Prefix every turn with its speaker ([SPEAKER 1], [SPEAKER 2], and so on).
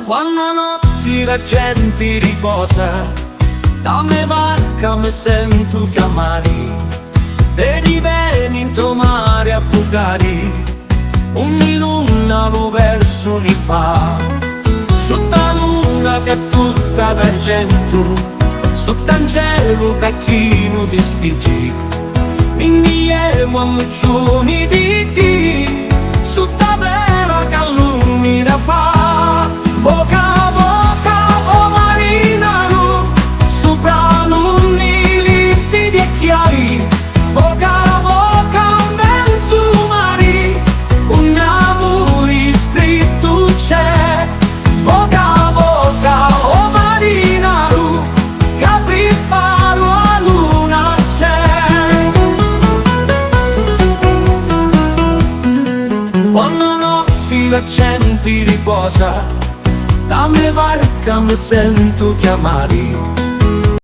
[SPEAKER 1] Quando notti la gente riposa, da me barca mi sento chiamare. Vedi bene in tuo mare affogare, ogni luna lo verso mi fa. Sotto la luna che è tutta d'argento, sotto un cielo che chi non distingue, indietro a muccioni di ti, sotto la vera che illumina fa. Boca a boca, oh marinaio, sopra luni limpidi e chiari. Boca a boca, mezzo mari, un amore stretto c'è. Boca a boca, oh marinaio, capri faro a luna c'è. Quando notti la gente riposa, da me barca mi sento chiamare.